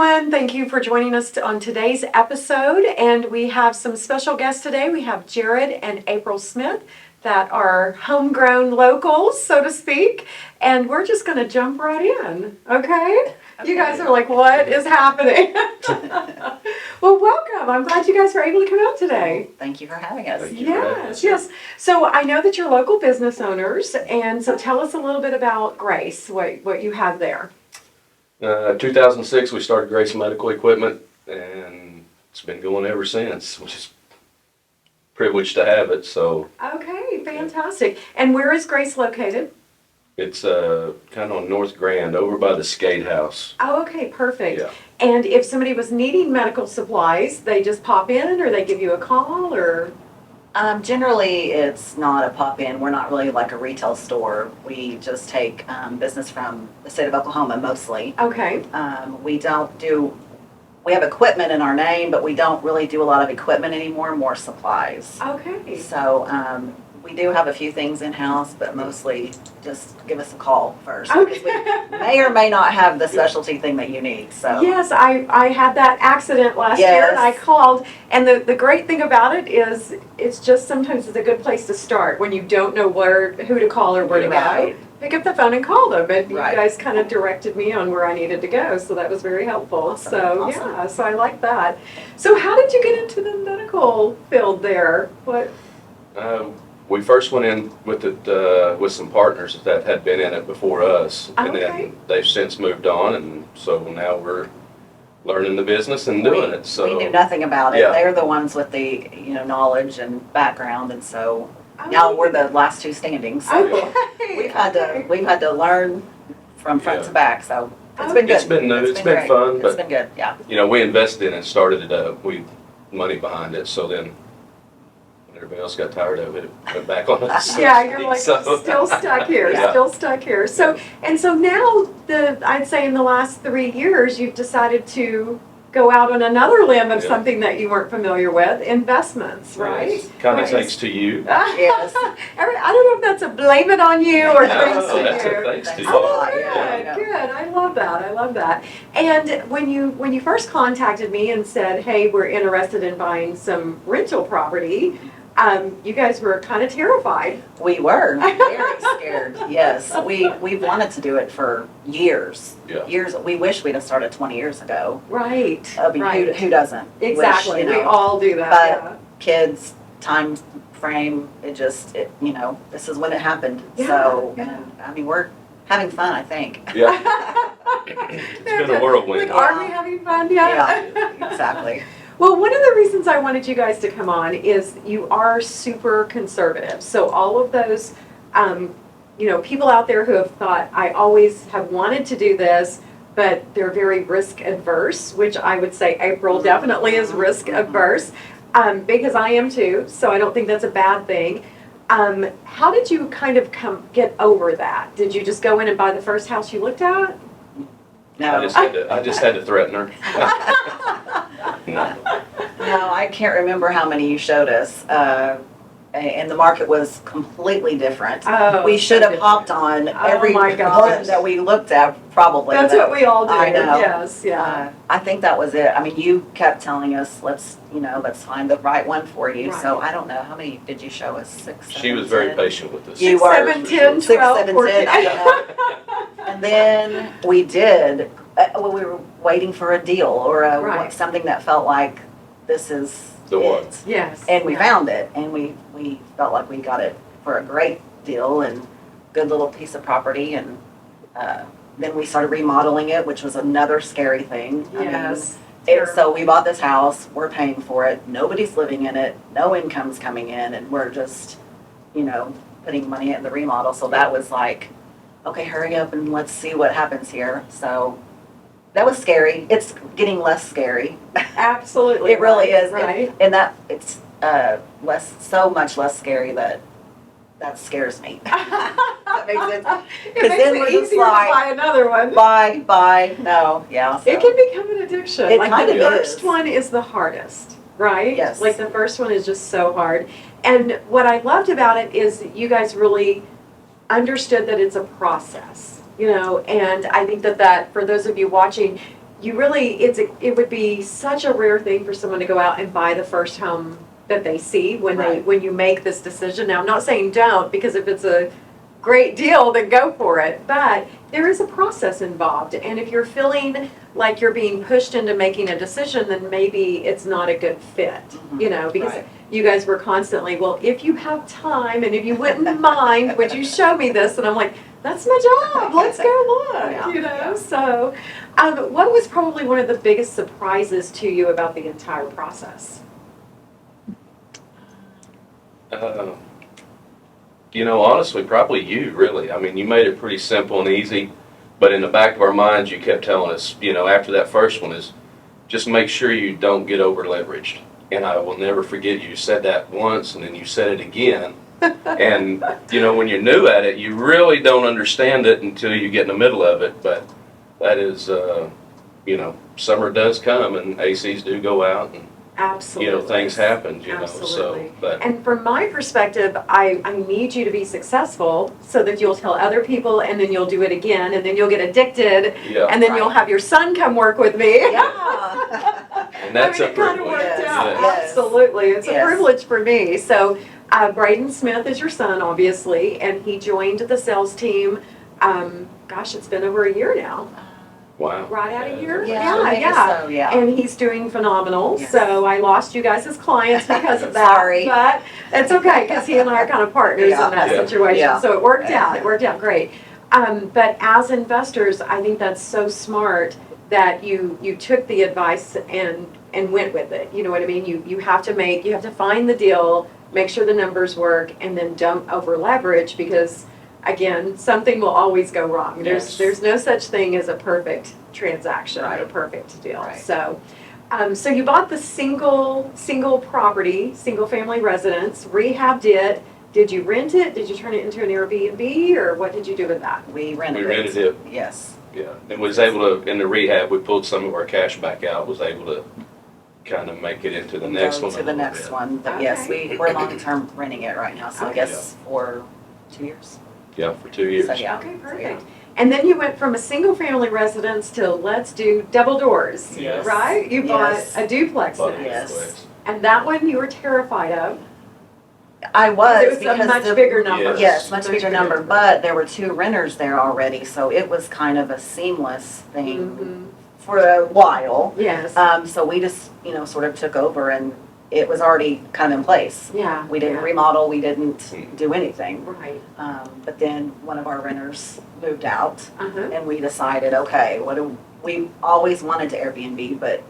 everyone. Thank you for joining us on today's episode. And we have some special guests today. We have Jarryd and April Smith that are homegrown locals, so to speak. And we're just going to jump right in, okay? You guys are like, what is happening? Well, welcome. I'm glad you guys were able to come out today. Thank you for having us. Yes. So I know that you're local business owners, and so tell us a little bit about Grace, what you have there. 2006, we started Grace Medical Equipment, and it's been going ever since, which is privileged to have it. So Okay, fantastic. And where is Grace located? it's kind of on North Grand, over by the skate house. Oh, okay, perfect. Yeah. And if somebody was needing medical supplies, they just pop in, or they give you a call, or? Generally, it's not a pop-in. We're not really like a retail store. We just take business from the state of Oklahoma mostly. Okay. We have equipment in our name, but we don't really do a lot of equipment anymore, more supplies. Okay. So we do have a few things in-house, but mostly just give us a call first. Okay. Because we may or may not have the specialty thing that you need, so. Yes, I had that accident last year, and I called, and the great thing about it is it's just sometimes it's a good place to start when you don't know who to call or where to go. Pick up the phone and call them, and you guys kind of directed me on where I needed to go, so that was very helpful. Awesome. Yeah, so I like that. So how did you get into the medical field there? What? We first went in with it with some partners that had been in it before us, and then they've since moved on, and so now we're learning the business and doing it. So we knew nothing about it. Yeah. They're the ones with the knowledge and background, and so now we're the last two standing. So we've had to learn from front to back. So it's been good. It's been new. It's been great. fun. It's been good. Yeah. We invested in it, started it up. We money behind it. So then when everybody else got tired of it, it went back on us. Yeah, you're like So- still stuck here, Yeah. still stuck here. So now I'd say in the last 3 years, you've decided to go out on another limb of something that you weren't familiar with, investments, right? Kind of thanks to you. Yes. I don't know if that's a blame it on you or thanks to that's you. a thanks to you. Oh, Yeah. good. I love that. And when you first contacted me and said, "Hey, we're interested in buying some rental property," you guys were kind of terrified. We were very scared. Yes, we've wanted to do it for years. Yeah. Years. We wish we'd have started 20 years ago. Right. I mean, right. who doesn't? Exactly. Wish, We all do that. But kids, time frame. This is when it happened. Yeah, So, yeah. I mean, we're having fun. I think. Yeah. It's been a whirlwind. Like, are we having fun? Yeah. Exactly. Well, one of the reasons I wanted you guys to come on is you are super conservative. So all of those, people out there who have thought, I always have wanted to do this, but they're very risk adverse, which I would say April definitely is risk adverse, because I am too. So I don't think that's a bad thing. How did you kind of get over that? Did you just go in and buy the first house you looked at? No. I just had to threaten her. No, I can't remember how many you showed us. And the market was completely different. Oh, we should so have hopped on every my one gosh. that we looked at, probably. That's what we all do. I know. Yes, yeah. I think that was it. I mean, you kept telling us, let's find the right one for you. Right. So I don't know, how many did you show us? 6, 7, She was very 10? patient with us. You were. 7, 10, 6, 12, 7, 14. 10, I don't know. And then we did, we were waiting for a deal or Right. something that felt like this is The one. it. Yes. And we found it, and we felt like we got it for a great deal and good little piece of property. And then we started remodeling it, which was another scary thing. Yes. So we bought this house, we're paying for it, nobody's living in it, no income's coming in, and we're just, putting money in the remodel. So that was like, okay, hurry up and let's see what happens here. So that was scary. It's getting less scary. Absolutely. It really is. Right. And that it's so much less scary that scares me. That makes sense. It makes then it we're easier just to like, buy another one. Buy. No, yeah. So. It can become an addiction. It like kind the of first is. one is the hardest, right? Yes. Like the first one is just so hard. And what I loved about it is you guys really understood that it's a process, and I think that for those of you watching, you really, it would be such a rare thing for someone to go out and buy the first home that they see when you make this decision. Now, I'm not saying don't, because if it's a great deal, then go for it. But there is a process involved. And if you're feeling like you're being pushed into making a decision, then maybe it's not a good fit, because you guys were constantly, well, if you have time and if you wouldn't mind, would you show me this? And I'm like, that's my job. Let's go look, So what was probably one of the biggest surprises to you about the entire process? Honestly, probably you, really. I mean, you made it pretty simple and easy, but in the back of our minds, you kept telling us, after that first one is, just make sure you don't get over leveraged. And I will never forget, you said that once, and then you said it again. And, when you're new at it, you really don't understand it until you get in the middle of it. But that is, summer does come, and ACs do go out, and absolutely, things happen, absolutely. But and from my perspective, I need you to be successful so that you'll tell other people, and then you'll do it again, and then you'll get addicted, and then you'll have your son come work with me. Yeah. And that's it kind of worked out. Yes. Absolutely. It's a privilege for me. So Braden Smith is your son, obviously, and he joined the sales team. It's been over a year now. Wow. Right out of here? Yeah. And he's doing phenomenal. Yes. So I lost you guys as clients because of that. Sorry. But it's okay, because he and I are kind of partners in that situation. Yeah. So it worked out. It worked out great. But as investors, I think that's so smart that you took the advice and went with it. You know what I mean? You have to find the deal, make sure the numbers work, and then don't over leverage, because again, something will always go wrong. There's no such thing as a perfect transaction or a perfect deal. Right. So you bought the single property, single family residence, rehabbed it. Did you rent it? Did you turn it into an Airbnb, or what did you do with that? We rented it. Yes. Yeah, and was able to, in the rehab, we pulled some of our cash back out, was able to kind of make it into the next one. To the next one, but yes, we're long-term renting it right now, so I guess for 2 years. Yeah, for 2 years. So, yeah. Okay, perfect. And then you went from a single family residence to let's do double doors, Yes. right? You bought a duplex Bought a next. Yes. And that one you were terrified of. I was, It was because a much bigger number. Yes, much bigger number, but there were 2 renters there already, so it was kind of a seamless thing for a while. Yes. So we just, sort of took over, and it was already kind of in place. Yeah. We didn't remodel, we didn't do anything. Right. But then one of our renters moved out, Uh-huh. and we decided, okay, we always wanted to Airbnb, but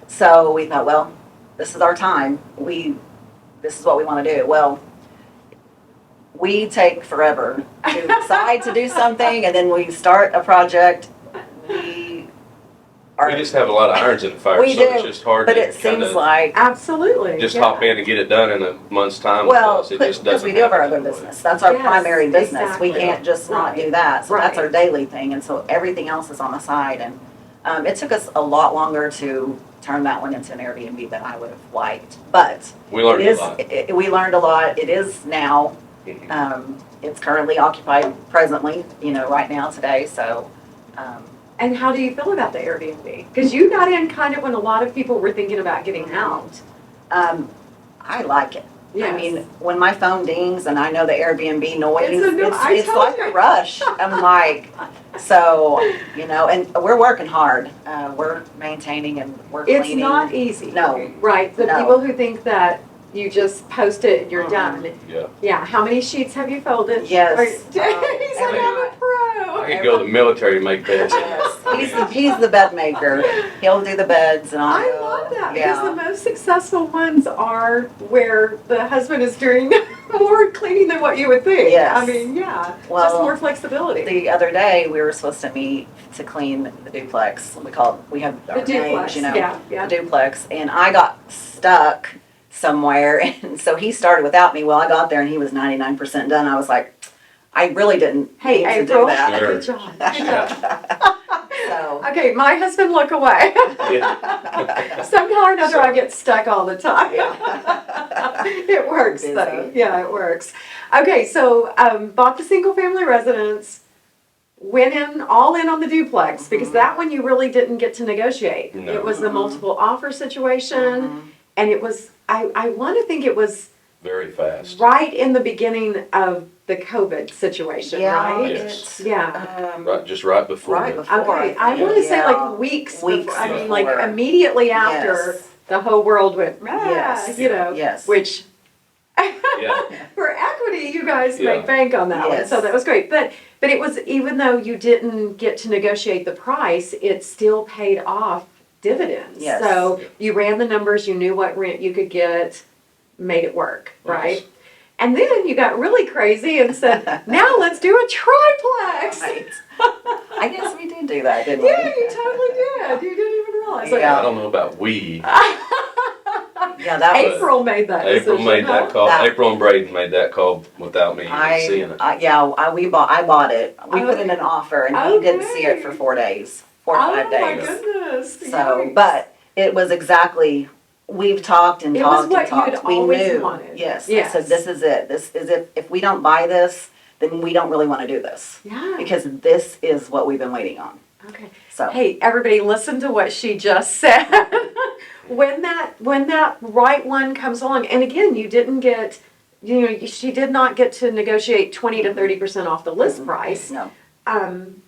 so we thought, well, this is our time. This is what we want to do. Well, we take forever to decide to do something, and then we start a project. We just have a lot of irons in the fire, We so do, it's just hard but to it seems kinda like, Absolutely. just yeah. hop in and get it done in a month's time. well, because it just because doesn't we do have our happen other that way. business. That's our Yes, primary business. exactly. We can't just not do Right. that. So that's Right. our daily thing, and so everything else is on the side. And it took us a lot longer to turn that one into an Airbnb than I would have liked. But We learned it is, a lot. we learned a lot. It is now. Mhm. It's currently occupied presently, right now today. So. And how do you feel about the Airbnb? Because you got in kind of when a lot of people were thinking about getting out. I like it. Yes. I mean, when my phone dings and I know the Airbnb noise, I it's told like you. a rush. I'm like, so, and we're working hard. We're maintaining and we're It's cleaning. not easy. No. Right. The No. people who think that you just post it and you're done. Yeah. Yeah. How many sheets have you folded? Yes. He's like, I'm a pro. I could go to the military and make beds. Yes, he's the bed maker. He'll do the beds and I I'll love that, Yeah. because the most successful ones are where the husband is doing more cleaning than what you would think. Yes. I mean, yeah, just Well, more flexibility. The other day, we were supposed to meet to clean the duplex. We have our The duplex, names, yeah. the duplex, and I got stuck somewhere, and so he started without me. Well, I got there and he was 99% done. I was like, I really didn't Hey, need to April, do that. Sure. good job. Good job. So, Okay, my husband, look away. Yeah. Somehow or another, I get stuck all the time. It works, Busy. though. Yeah, it works. Okay, so bought the single family residence, went in, all in on the duplex, because that one you really didn't get to negotiate. No. It was the multiple offer situation, and it was, I want to think it was Very fast. right in the beginning of the COVID situation, Yeah, right? Yes. Yeah. Just right before. Right it. before. Okay, I want to say Yeah. like weeks before, I mean, like before. immediately after, Yes. the whole world went, "Ah," Yes. you know, Yes. which Yeah. for equity, you guys Yeah. make bank on that one, Yes. so that was great. But it was, even though you didn't get to negotiate the price, it still paid off dividends. Yes. So Yeah. you ran the numbers, you knew what rent you could get, made it work, right? Yes. And then you got really crazy and said, now let's do a triplex. Right. I guess we did do that, didn't we? Yeah, you totally did. You didn't even realize. Like, Yeah. I don't know about we. Yeah, that was. April made that April decision, made that huh? call. That- April and Braden made that call without me even seeing it. I bought it. We put in an offer and he didn't see it Okay. for 4 days, 4 or 5 Oh my days. goodness. So, Yikes. but it was exactly, we've talked and It was talked what and talked. you'd We always knew. wanted. Yes. Yes. I said, this is it. This is it. If we don't buy this, then we don't really want to do this. Yeah. Because this is what we've been waiting on. Okay. So, Hey, everybody, listen to what she just said. When that right one comes along, and again, you didn't get, she did not get to negotiate 20 to 30% off the list price. no.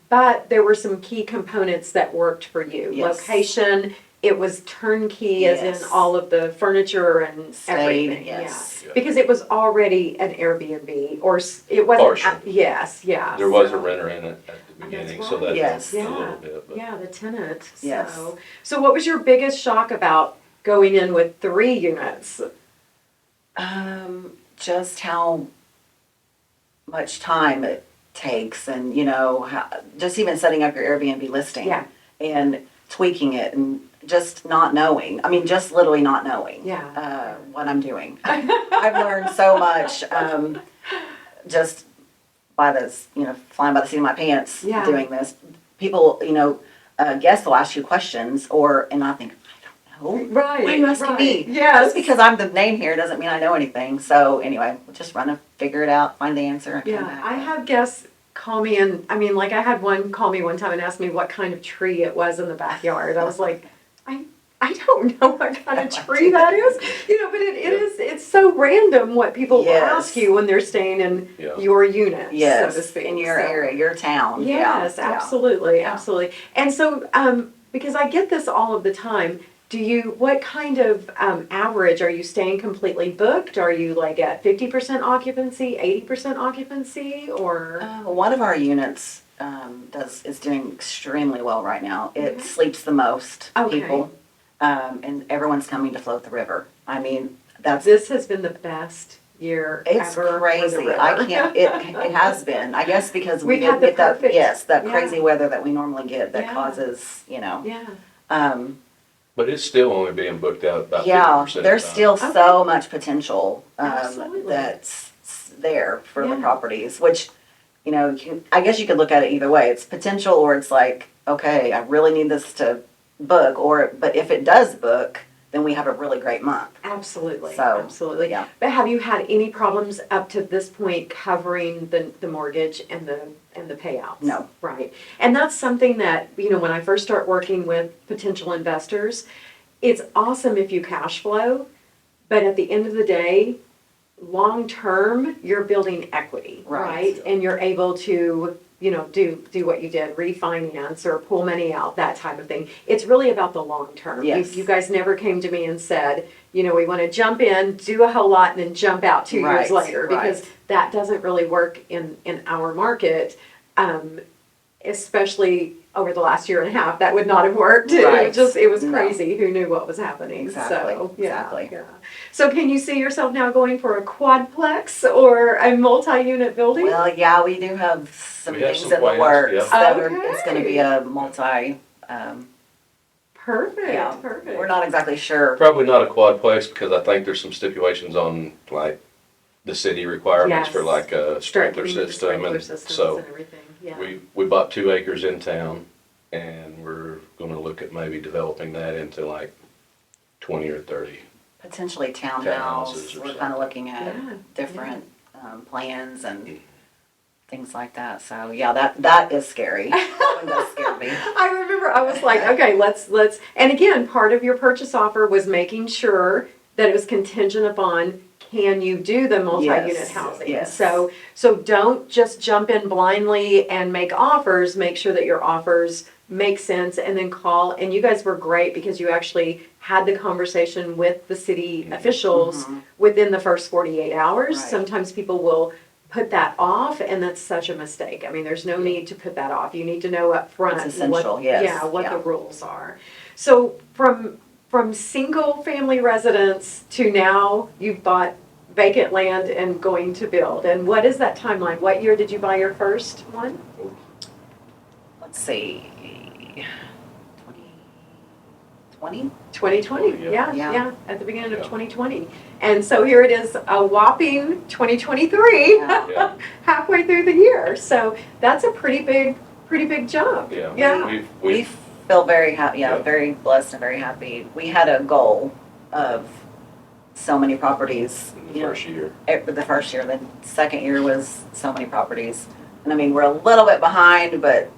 But there were some key components that worked for you. Yes. Location, it was turnkey, as Yes. in all of the furniture and everything. Yes. Yeah. Because it was already an Airbnb, or it wasn't. Partial. Yes, yeah. There was a so- renter in it at the beginning, so right. that Yes. helped a little bit. But Yeah, the tenant. Yes. So what was your biggest shock about going in with 3 units? Just how much time it takes and, just even setting up your Airbnb listing. Yeah. And tweaking it and just not knowing. I mean, just literally not knowing. Yeah. What I'm doing. I've learned so much, just by this, flying by the seat of my pants Yeah. doing this. People, guests will ask you questions and I think, I don't know. Right. Why are you asking me? Yes. Just because I'm the name here doesn't mean I know anything. So anyway, we'll just run and figure it out, find the answer. And come Yeah, back. I have guests call me, and I mean, like I had one call me one time and ask me what kind of tree it was in the backyard. I was like, I don't know what kind of tree that is, but it's so random what people Yes. will ask you when they're staying in Yeah. your unit, Yes, so to speak. in your So- area, your town. Yes, Yeah. absolutely, Yeah. absolutely. And so, because I get this all of the time, what kind of average, are you staying completely booked? Are you like at 50% occupancy, 80% occupancy, or? One of our units is doing extremely well right now. It Okay. sleeps the most Okay. people, and everyone's coming to float the river. I mean, it's This has been the best year ever for the crazy. river. I can't. It has been. I guess because we We've had didn't the get that. perfect- Yes, that yeah. crazy weather that we normally get that Yeah. causes. Yeah, But it's still only being booked out about 50% Yeah, of the there's time. still Okay. so much potential Absolutely. that's there for the Yeah. properties, which, I guess you could look at it either way. It's potential or it's like, okay, I really need this to book, but if it does book, then we have a really great month. absolutely, So, absolutely. yeah. But have you had any problems up to this point covering the mortgage and the payouts? No. Right. And that's something that, when I first start working with potential investors, it's awesome if you cash flow, but at the end of the day, long term, you're building equity, Right. right? And you're able to, do what you did, refinance or pull money out, that type of thing. It's really about the long term. Yes. You guys never came to me and said, we want to jump in, do a whole lot, and then jump out 2 years Right, later, because right. that doesn't really work in our market, especially over the last year and a half. That would not have worked. Right. It was No. crazy. Who knew what was happening? Exactly, So, yeah, exactly. yeah. So can you see yourself now going for a quadplex or a multi-unit building? Well, yeah, we do have some We have things some in the plans, works yeah. that it's going to be Okay. a multi. Perfect, Yeah, perfect. we're not exactly sure. Probably not a quadplex because I think there's some stipulations on like the city requirements for Yes. like a sprinkler Start system, sprinkler and systems so and everything. Yeah. we bought 2 acres in town, and we're going to look at maybe developing that into like 20 or 30. Potentially Townhouses townhouse. or We're kind something. of looking at Yeah, different plans and things like that. So yeah, that is scary. That one does scare me. I remember I was like, okay, let's, and again, part of your purchase offer was making sure that it was contingent upon, can you do the multi-unit Yes, housing? yes. So don't just jump in blindly and make offers, make sure that your offers make sense, and then call. And you guys were great because you actually had the conversation with the city officials within the first 48 hours. Right. Sometimes people will put that off, and that's such a mistake. I mean, there's no need to put that off. You need to know up front. It's essential, what, yes. Yeah, what Yeah. the rules are. So from single family residence to now you've bought vacant land and going to build. And what is that timeline? What year did you buy your first one? Let's see. 2020? 2020, Yeah. yeah, at the beginning of Yeah. 2020. And so here it is, a whopping 2023, Yeah. halfway through the year. So that's a pretty big jump. Yeah. We We've feel very happy, Yeah. very blessed and very happy. We had a goal of so many properties. in the first year. The first year, the second year was so many properties. And I mean, we're a little bit behind, but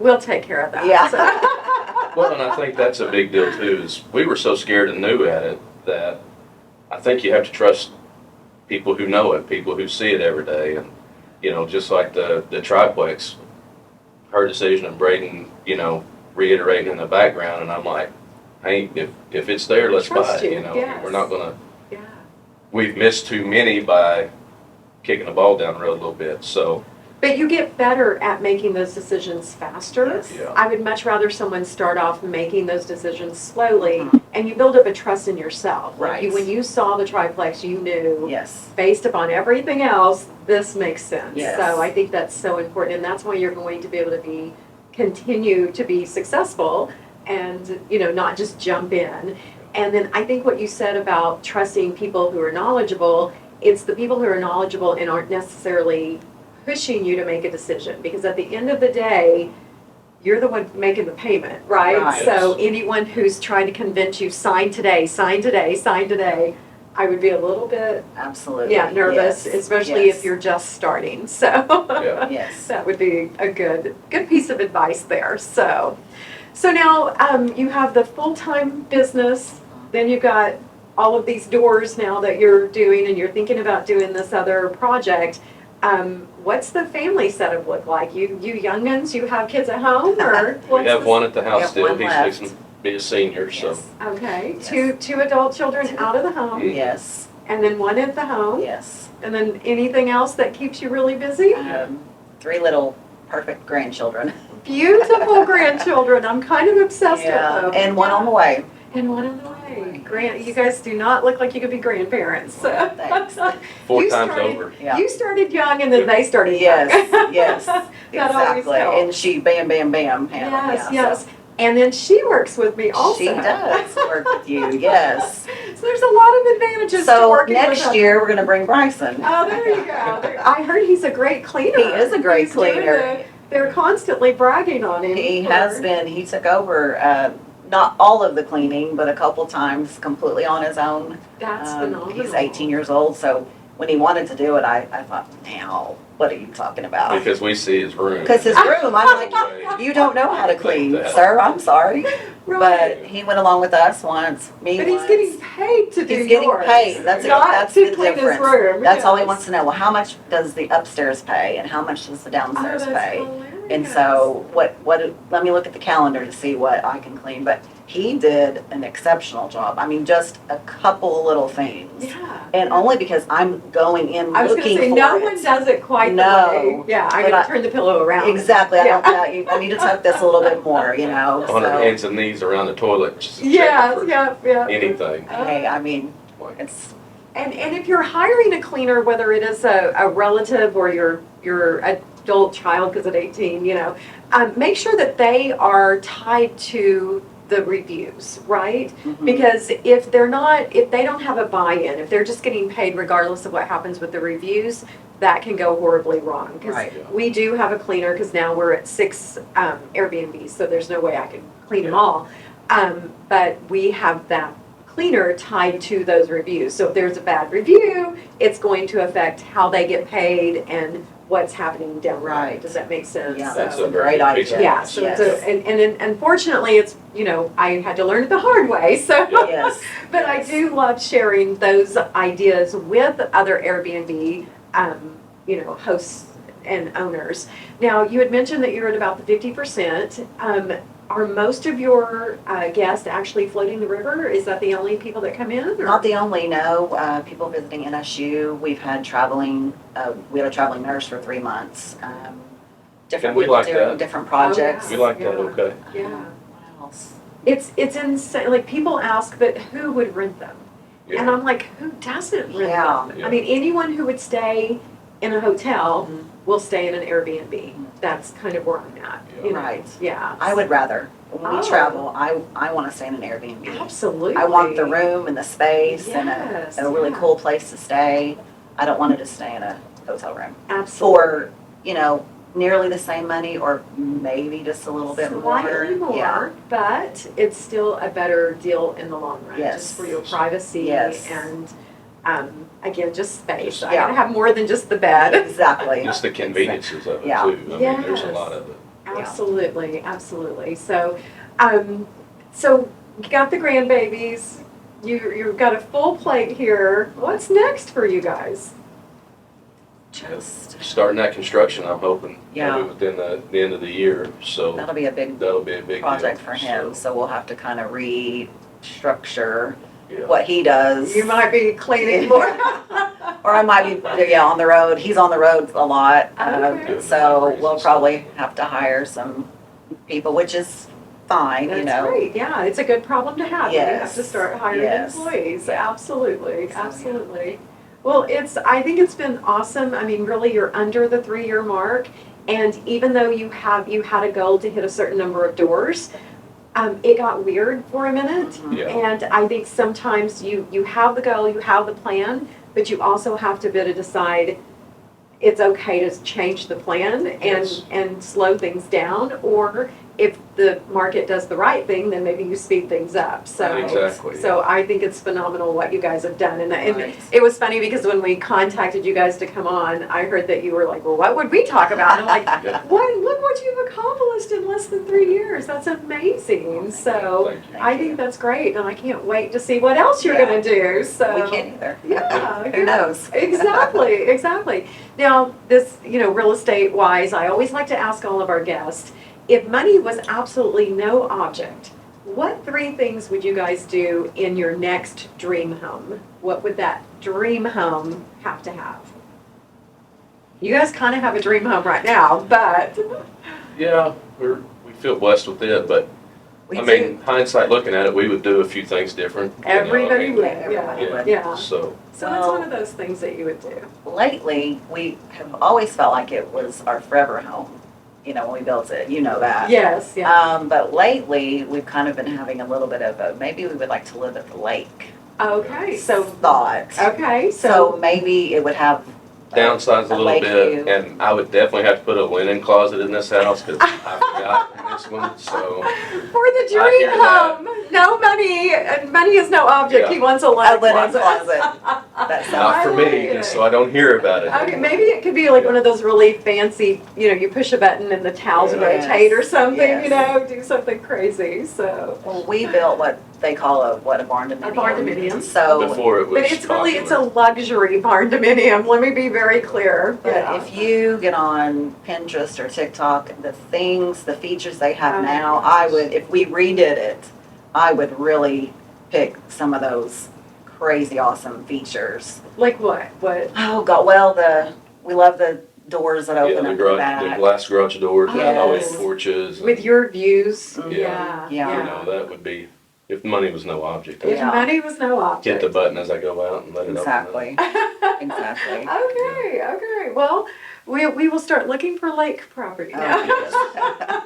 We'll take care of that. yeah. Well, and I think that's a big deal too, is we were so scared and new at it that I think you have to trust people who know it, people who see it every day. And, you know, just like the triplex, her decision and Braden, you know, reiterating in the background, and I'm like, hey, if it's there, let's buy Trust it, you, you know. yes. We're not gonna, Yeah. we've missed too many by kicking the ball down the road a little bit, so. But you get better at making those decisions faster. Yes. Yeah. I would much rather someone start off making those decisions slowly, Mhm. and you build up a trust in yourself. Like Right. when you saw the triplex, you knew, Yes. based upon everything else, this makes sense. Yes. So I think that's so important, and that's why you're going to be able to continue to be successful and, you know, not just jump in. And then I think what you said about trusting people who are knowledgeable, it's the people who are knowledgeable and aren't necessarily pushing you to make a decision, because at the end of the day, you're the one making the payment, right? Right. So anyone who's trying to convince you, sign today, sign today, sign today, I would be a little bit, Absolutely. nervous, Yes. especially Yes. if you're just starting. So Yeah. Yes. that would be a good piece of advice there. So now you have the full-time business, then you've got all of these doors now that you're doing, and you're thinking about doing this other project. What's the family setup look like? You youngins, you have kids at home, or We have one at the We house have still, one he's left. fixing to be a senior, so. Yes. Okay, Yes. two adult children out of the home, Yes. and then one at the home, Yes. and then anything else that keeps you really busy? 3 little perfect grandchildren. Beautiful grandchildren. I'm kind of obsessed with them. And one on the way. And one on the way. You guys do not look like you could be grandparents. Thanks. 4 You times started- over. Yeah. You started young, and then they started young. Yes, yes, That always exactly. helps. And she bam, bam, bam. Yes, yeah, yes. And then she works with me so also. She does work with you, yes. So there's a lot of advantages to So working with next us. year, we're gonna bring Bryson. Oh, there you go. I heard he's a great cleaner. He is a great He's doing cleaner. they're constantly bragging on him. He has been, he took over, not all of the cleaning, but a couple times completely on his own. That's phenomenal. He's 18 years old, so when he wanted to do it, I thought, now, what are you talking about? Because we see his room. Because his room, I'm like, you don't know how to clean, That. sir, I'm sorry. Right. But he went along with us once, me But once. he's getting paid to do He's getting yours. paid, that's Not the to clean his difference. room. That's all he yes. wants to know, well, how much does the upstairs pay and how much does the Oh, downstairs that's pay? hilarious. And so let me look at the calendar to see what I can clean, but he did an exceptional job. I mean, just a couple little things. Yeah. And only because I'm going in I was going looking to say, for no it. one does it quite No, the way. Yeah, I'm but going I- to turn the pillow around. Exactly, Yeah. I need to tuck this a little bit more, you know, On her so. hands and knees around the toilet, just checking Yes, for yeah. anything. Hey, I mean, Like, it's, And if you're hiring a cleaner, whether it is a relative or your adult child, because at 18, you know, make sure that they are tied to the reviews, right? mhm. Because if they don't have a buy-in, if they're just getting paid regardless of what happens with the reviews, that can go horribly wrong. Because Right. we do have a cleaner, because now we're at 6 Airbnbs, so there's no way I can clean them all. But we have that cleaner tied to those reviews. So if there's a bad review, it's going to affect how they get paid and what's happening down the road. Right. Does that make sense? Yeah, So- that's a great idea. Yeah, so Yes. and unfortunately, it's, I had to learn it the hard way, so. Yes. But I do love sharing those ideas with other Airbnb, hosts and owners. Now, you had mentioned that you're at about the 50%. Are most of your guests actually floating the river? Is that the only people that come in? Or? Not the only, no. People visiting NSU. We've had traveling, we had a traveling nurse for 3 months. Different we people like doing that. different projects. We like Yeah. that, okay. Yeah. What else? It's insane. Like, people ask, but who would rent them? And Yeah. I'm like, who doesn't rent Yeah. them? Yeah. I mean, anyone who would stay in a hotel Mhm. will stay in an Airbnb. That's kind of where I'm at. Yeah. Right. Yeah. I would rather. When we Oh. travel, I want to stay in an Airbnb. Absolutely. I want the room and the space Yes, and a really yeah. cool place to stay. I don't want to just stay in a hotel room Absolutely. for, nearly the same money or maybe just a little bit more. Slightly more, Yeah. but it's still a better deal in the long run. Yes. Just for your privacy Yes. and, again, just space. I Yeah. gotta have more than just the bed. Exactly. Just the conveniences of it Yeah. too. I mean, there's a Yes. lot of it. Absolutely, absolutely. So, so you got the grandbabies. You've got a full plate here. What's next for you guys? Just, Starting that construction, I'm hoping, Yeah. probably within the end of the year, so that'll be a big that'll be a big project deal. for him, so we'll have to kind of restructure Yeah. what he does. You might be cleaning more. Or I might be, on the road. He's on the road a lot. Okay. So we'll probably have to hire some people, which is fine, That's great. Yeah, it's a good problem to have. You have Yes. to start hiring Yes. employees. Absolutely, So, yeah. absolutely. Well, I think it's been awesome. I mean, really, you're under the 3-year mark, and even though you had a goal to hit a certain number of doors, it got weird for a minute. Mhm. Yeah. And I think sometimes you have the goal, you have the plan, but you also have to be able to decide it's okay to change the plan Yes. and slow things down, or if the market does the right thing, then maybe you speed things up. So, Exactly. so I think it's phenomenal what you guys have done. And Right. it was funny because when we contacted you guys to come on, I heard that you were like, well, what would we talk about? And I'm like, Yeah. look what you've accomplished in less than 3 years. That's amazing. So Thank you. I think that's great. And I can't wait to see what else you're Yeah. going to do. So We can't either. Yeah. Who knows? Exactly, exactly. Now, this, real estate wise, I always like to ask all of our guests, if money was absolutely no object, what 3 things would you guys do in your next dream home? What would that dream home have to have? You guys kind of have a dream home right now, but Yeah, we feel blessed with it, but We I do. mean, hindsight looking at it, we would do a few things different. everybody would, everybody yeah. would. Yeah. So, So what's one of those things that you would do? Lately, we have always felt like it was our forever home, when we built it. You know that. Yes, yeah. But lately, we've kind of been having a little bit of maybe we would like to live at the lake Okay, so, thought. okay, So maybe it would have downsize a little lake bit, view. and I would definitely have to put a linen closet in this house, because I forgot in this one, so. for the I dream hear that. home, no money, and money is no object. Yeah. He wants a A linen linen closet. closet. That sounds Not for I like me, it. so I don't hear about it. Okay, maybe it could be like one of those really fancy, you push a button and the towels Yes. rotate or something, Yes. do something crazy, so. Well, we built what they call a barn dominium. A barn dominium. So, Before it was But it's a popular. luxury barn dominium, let me be very clear. but Yeah. if you get on Pinterest or TikTok, the features they have Oh. now, if we redid it, I would really pick some of those crazy awesome features. Like what? What? Oh God, well we love the doors that Yeah, open the up garage, the the back. glass garage doors, and Yes. the porches. With your views? Mhm. Yeah, Yeah. You know, that would be, if money was no object, If I'd Yeah. money was no object. hit the button as I go out and let it open up. Exactly. Exactly. Okay, okay. well, we will start looking for lake property now.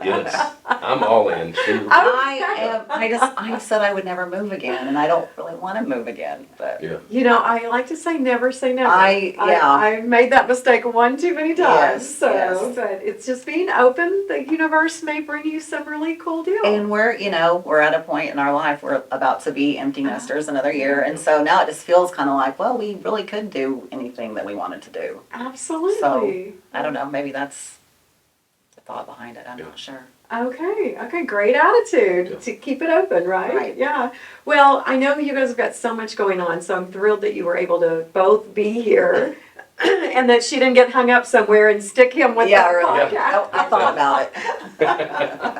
Yes, I'm all in. Sure. I said I would never move again, and I don't really want to move again, but. Yeah. You know, I like to say never say never. Yeah. I've made that mistake one too many times. Yes, so, yes. but it's just being open. The universe may bring you some really cool deals. And we're at a point in our life, we're about to be empty nesters another year, and so now it just feels kind of like, well, we really could do anything that we wanted to do. Absolutely. So, I don't know, maybe that's the thought behind it, I'm not sure. Okay, great attitude to keep it open, right? Right. Yeah. Well, I know you guys have got so much going on, so I'm thrilled that you were able to both be here. And that she didn't get hung up somewhere and stick him with the Really. podcast. I thought about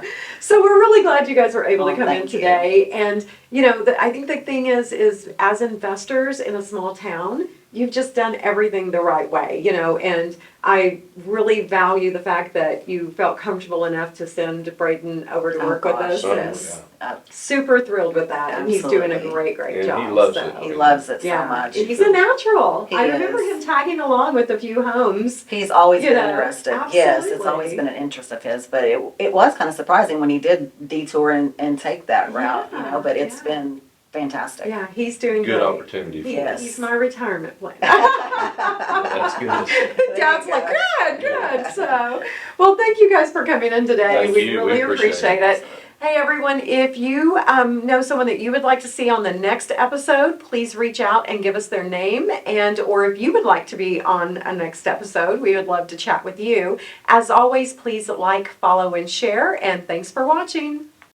it. So we're really glad you guys were able to come in Thank you. today. And, I think the thing is as investors in a small town, you've just done everything the right way, and I really value the fact that you felt comfortable enough to send Braden over to work with us. Oh, And yeah. super thrilled with that. And he's doing a Absolutely. great And job. he loves so. it. He loves it so much. He's a natural. He I remember is. him tagging along with a few homes. He's always been You know, interested. Yes, it's always absolutely. been an interest of his, but it was kind of surprising when he did detour and take that route, Yeah, but it's yeah. been fantastic. Yeah, he's doing Good great. opportunity for Yes. He's my retirement plan. That's good. Dad's you like, go. good. So, well, thank you guys for coming in today. Thank We you. really We appreciate it. Hey, everyone, if you know someone that you would like to see on the next episode, please reach out and give us their name. Or if you would like to be on a next episode, we would love to chat with you. As always, please like, follow, and share. And thanks for watching.